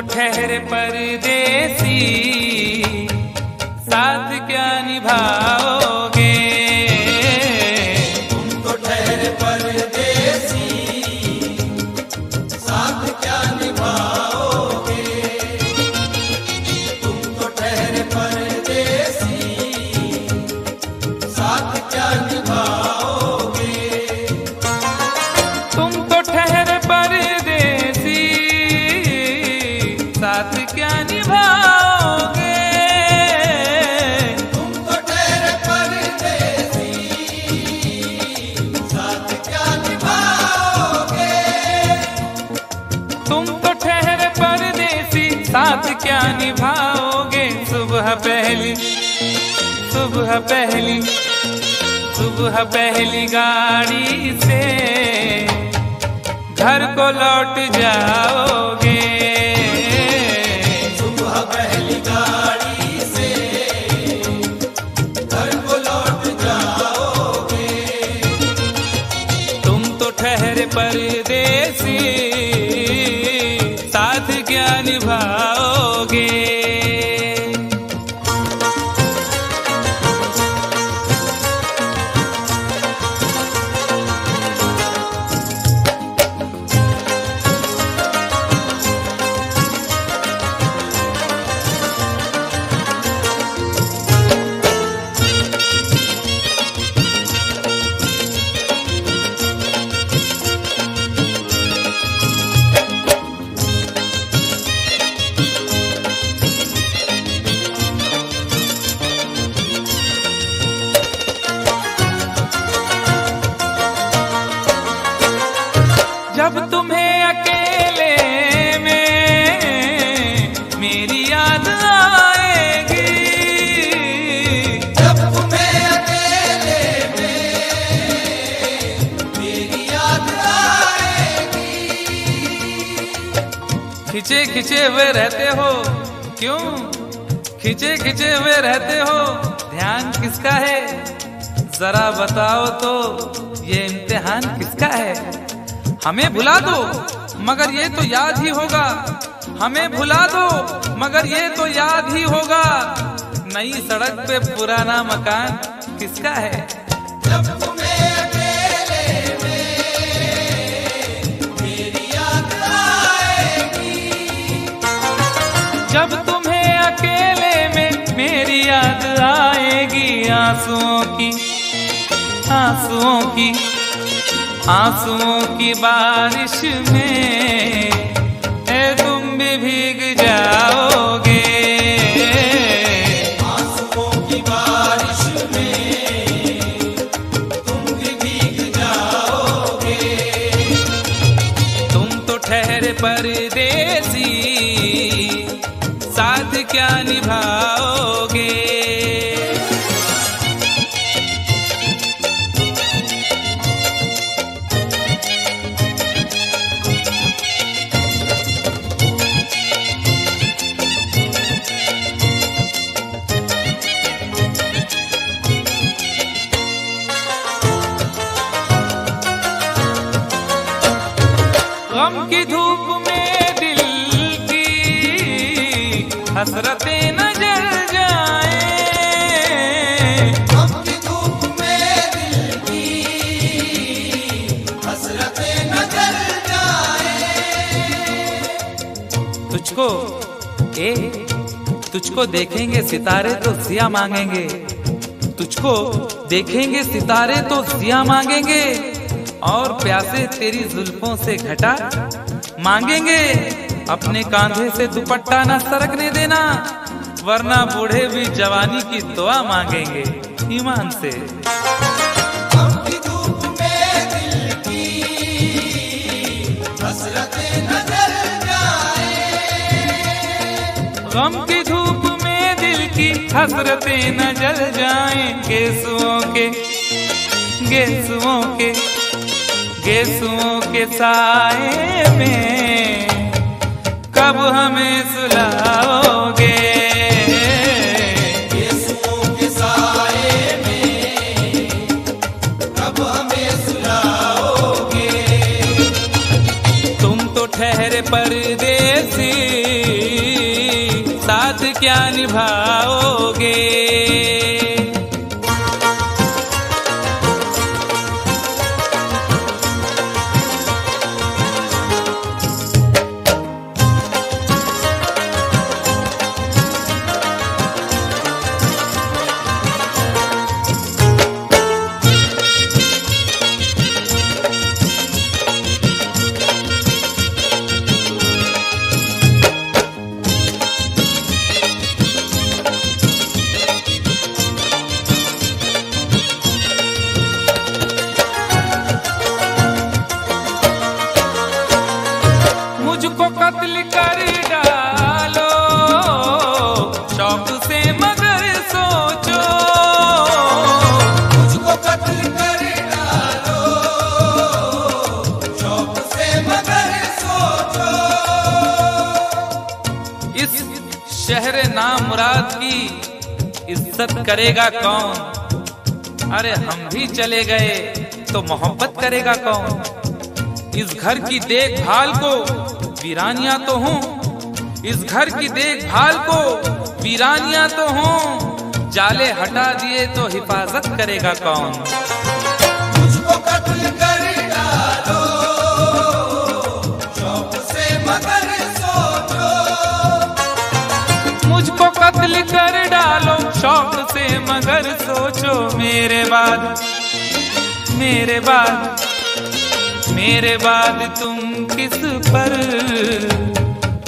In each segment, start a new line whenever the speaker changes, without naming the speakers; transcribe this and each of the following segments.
ठहरे परदेसी, साथ क्या निभाओगे?
तुम तो ठहरे परदेसी, साथ क्या निभाओगे? तुम तो ठहरे परदेसी, साथ क्या निभाओगे?
तुम तो ठहरे परदेसी, साथ क्या निभाओगे?
तुम तो ठहरे परदेसी, साथ क्या निभाओगे?
तुम तो ठहरे परदेसी, साथ क्या निभाओगे? सुबह पहली गाड़ी से घर को लौट जाओगे।
सुबह पहली गाड़ी से घर को लौट जाओगे।
तुम तो ठहरे परदेसी, साथ क्या निभाओगे? जब तुम्हें अकेले में मेरी याद आएगी,
जब तुम्हें अकेले में मेरी याद आएगी।
खिंचे खिंचे हुए रहते हो क्यों? खिंचे खिंचे हुए रहते हो, ध्यान किसका है? जरा बताओ तो, ये इम्तिहान किसका है? हमें भुला दो मगर ये तो याद ही होगा, हमें भुला दो मगर ये तो याद ही होगा। नई सड़क पे पुराना मकान किसका है?
जब तुम्हें अकेले में मेरी याद आएगी।
जब तुम्हें अकेले में मेरी याद आएगी, आंसुओं की बारिश में तुम भी भीग जाओगे।
आंसुओं की बारिश में तुम भी भीग जाओगे।
तुम तो ठहरे परदेसी, साथ क्या निभाओगे? गम की धूप में दिल की हसरतें न जल जाएं।
गम की धूप में दिल की हसरतें न जल जाएं।
तुझको देखेंगे सितारे तो सिया मांगेंगे, तुझको देखेंगे सितारे तो सिया मांगेंगे, और प्यासे तेरी जुल्फों से घटा मांगेंगे। अपने कांधे से दुपट्टा न सरकने देना, वरना बूढ़े भी जवानी की दुआ मांगेंगे ईमान से।
गम की धूप में दिल की हसरतें न जल जाएं।
गम की धूप में दिल की हसरतें न जल जाएं। गेसुओं के साए में कब हमें सुलाओगे?
गेसुओं के साए में कब हमें सुलाओगे?
तुम तो ठहरे परदेसी, क्या निभाओगे। मुझको कत्ल कर डालो शौक से मगर सोचो,
मुझको कत्ल कर डालो शौक से मगर सोचो।
इस शहर नामुराद की इज्जत करेगा कौन। अरे हम भी चले गए तो मोहब्बत करेगा कौन। इस घर की देखभाल को वीरानियां तो हूँ, इस घर की देखभाल को वीरानियां तो हूँ, जाले हटा दिए तो हिफाजत करेगा कौन।
मुझको कत्ल कर डालो शौक से मगर सोचो,
मुझको कत्ल कर डालो शौक से मगर सोचो। मेरे बाद मेरे बाद मेरे बाद तुम किस पर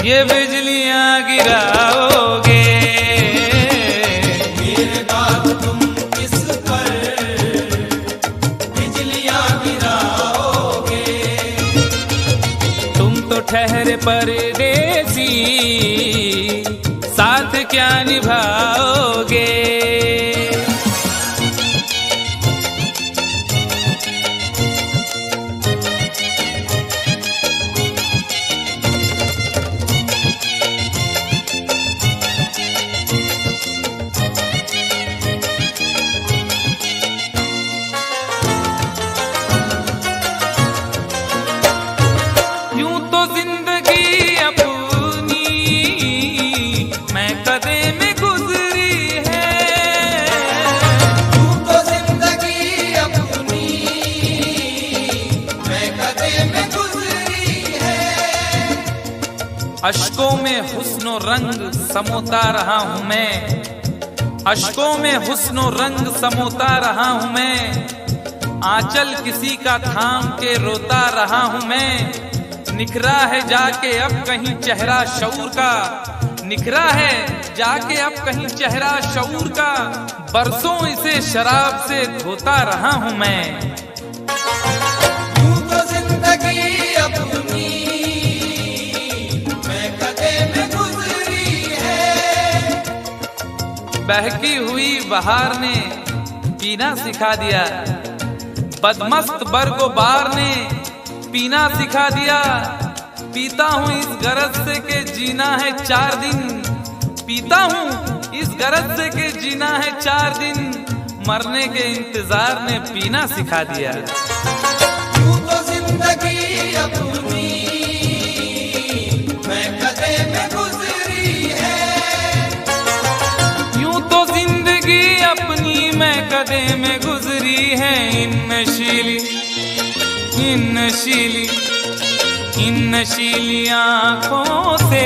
ये बिजलियां गिराओगे।
मेरे बाद तुम किस पर बिजलियां गिराओगे।
तुम तो ठहरे परदेसी साथ क्या निभाओगे। अश्कों में हुस्नो रंग समोता रहा हूँ मैं, अश्कों में हुस्नो रंग समोता रहा हूँ मैं, आंचल किसी का थाम के रोता रहा हूँ मैं। निखरा है जाके अब कहीं चेहरा शऊर का, निखरा है जाके अब कहीं चेहरा शऊर का, बरसों इसे शराब से धोता रहा हूँ मैं।
यूं तो जिंदगी अपनी मैं कदे में गुजरी है।
बहकी हुई बहार ने पीना सिखा दिया, बदमस्त बरगोबार ने पीना सिखा दिया। पीता हूँ इस गरज से के जीना है 4 दिन, पीता हूँ इस गरज से के जीना है 4 दिन, मरने के इंतजार ने पीना सिखा दिया।
यूं तो जिंदगी अपनी मैं कदे में गुजरी है।
यूं तो जिंदगी अपनी मैं कदे में गुजरी है। इन नशीली आँखों से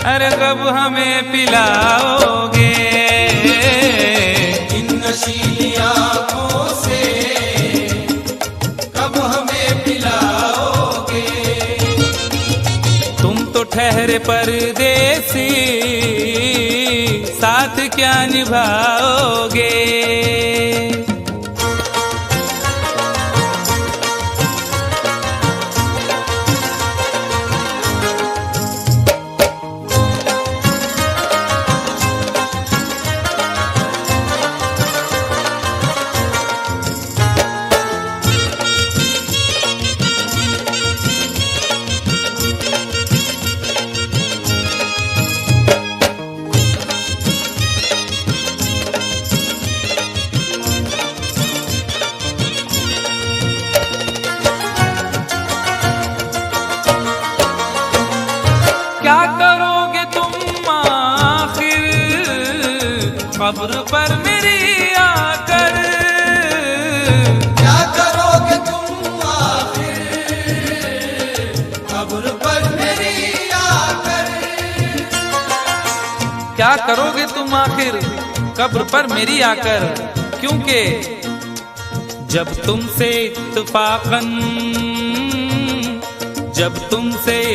अरे कब हमें पिलाओगे।
इन नशीली आँखों से कब हमें पिलाओगे।
तुम तो ठहरे परदेसी साथ क्या निभाओगे। कब्र पर मेरी आकर।
क्या करोगे तुम आखिर कब्र पर मेरी आकर।
क्या करोगे तुम आखिर कब्र पर मेरी आकर, क्योंकि जब तुमसे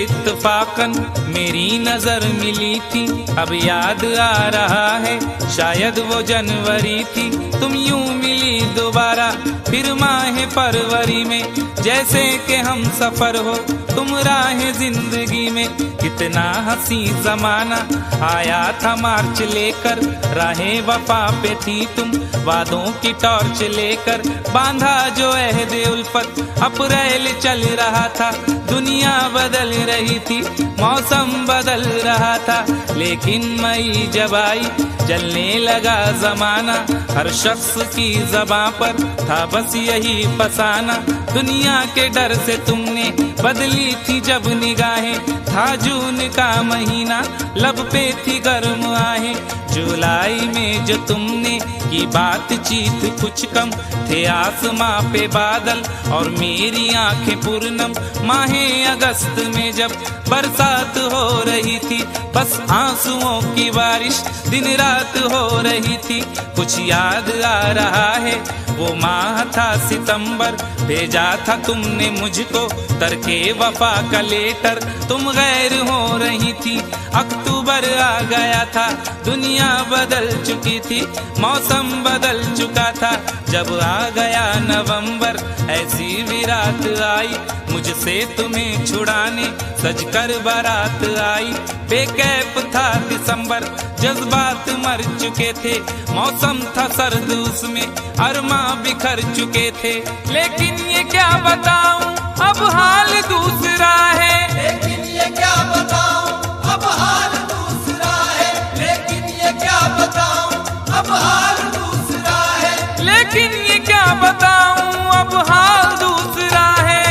इत्तफाकन मेरी नजर मिली थी, अब याद आ रहा है शायद वो जनवरी थी। तुम यूं मिली दोबारा फिर माह फरवरी में, जैसे कि हम सफर हो तुम राह जिंदगी में। कितना हंसी जमाना आया था मार्च लेकर, राहे वफा पे थी तुम वादों की टॉर्च लेकर। बांधा जो अहद उल्फत अप्रैल चल रहा था, दुनिया बदल रही थी मौसम बदल रहा था। लेकिन मई जब आई जलने लगा जमाना, हर शख्स की ज़बां पर था बस यही फसाना। दुनिया के डर से तुमने बदली थी जब निगाहें, था जून का महीना लब पे थी गर्म आहें। जुलाई में जो तुमने की बातचीत कुछ कम थे, आसमां पे बादल और मेरी आंखें पूर्णम। माहे अगस्त में जब बरसात हो रही थी, बस आंसुओं की बारिश दिन रात हो रही थी। कुछ याद आ रहा है वो माह था सितंबर, भेजा था तुमने मुझको तरके वफा का लेटर। तुम गैर हो रही थी, अक्टूबर आ गया था, दुनिया बदल चुकी थी, मौसम बदल चुका था। जब आ गया नवंबर ऐसी भी रात आई, मुझसे तुम्हें छुड़ाने सजकर बारात आई। बेकैफ था दिसंबर, जज्बात मर चुके थे, मौसम था सर्द उसमें अरमा बिखर चुके थे। लेकिन ये क्या बताऊं अब हाल दूसरा है,
लेकिन ये क्या बताऊं अब हाल दूसरा है। लेकिन ये क्या बताऊं अब हाल दूसरा है।
लेकिन ये क्या बताऊं अब हाल दूसरा है।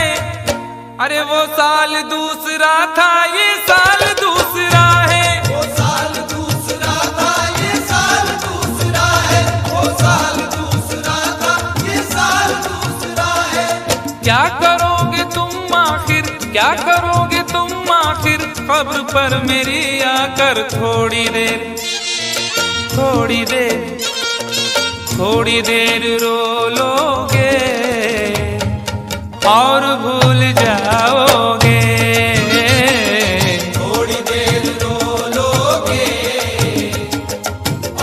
अरे वो साल दूसरा था, ये साल दूसरा है।
वो साल दूसरा था, ये साल दूसरा है। वो साल दूसरा था, ये साल दूसरा है।
क्या करोगे तुम आखिर, क्या करोगे तुम आखिर कब्र पर मेरी आकर। थोड़ी देर थोड़ी देर थोड़ी देर रो लोगे और भूल जाओगे।
थोड़ी देर रो लोगे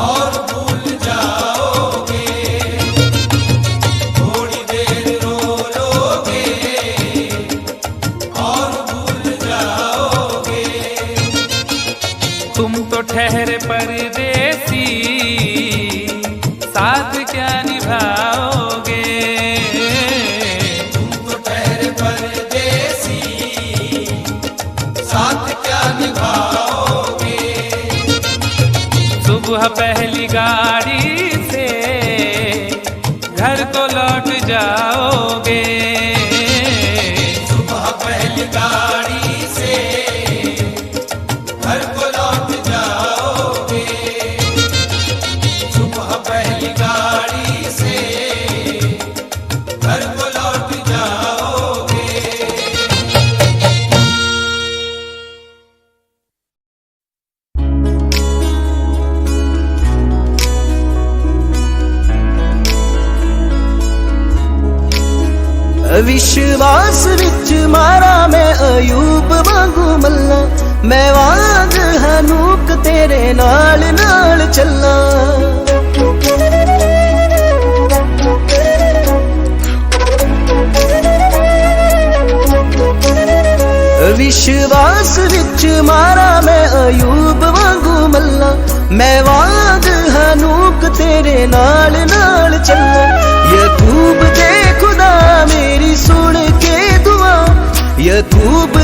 और भूल जाओगे। थोड़ी देर रो लोगे और भूल जाओगे।
तुम तो ठहरे परदेसी, साथ क्या निभाओगे।
तुम तो ठहरे परदेसी, साथ क्या निभाओगे।
सुबह पहली गाड़ी से घर को लौट जाओगे।
सुबह पहली गाड़ी से घर को लौट जाओगे। सुबह पहली गाड़ी से घर को लौट जाओगे।
विश्वास विच मारा मैं अयूब वांगू मल्ला, मैं वांग हनूक तेरे नाल नाल चलना। विश्वास विच मारा मैं अयूब वांगू मल्ला, मैं वांग हनूक तेरे नाल नाल चलना। यकूब दे खुदा मेरी सुन के दुआ, यकूब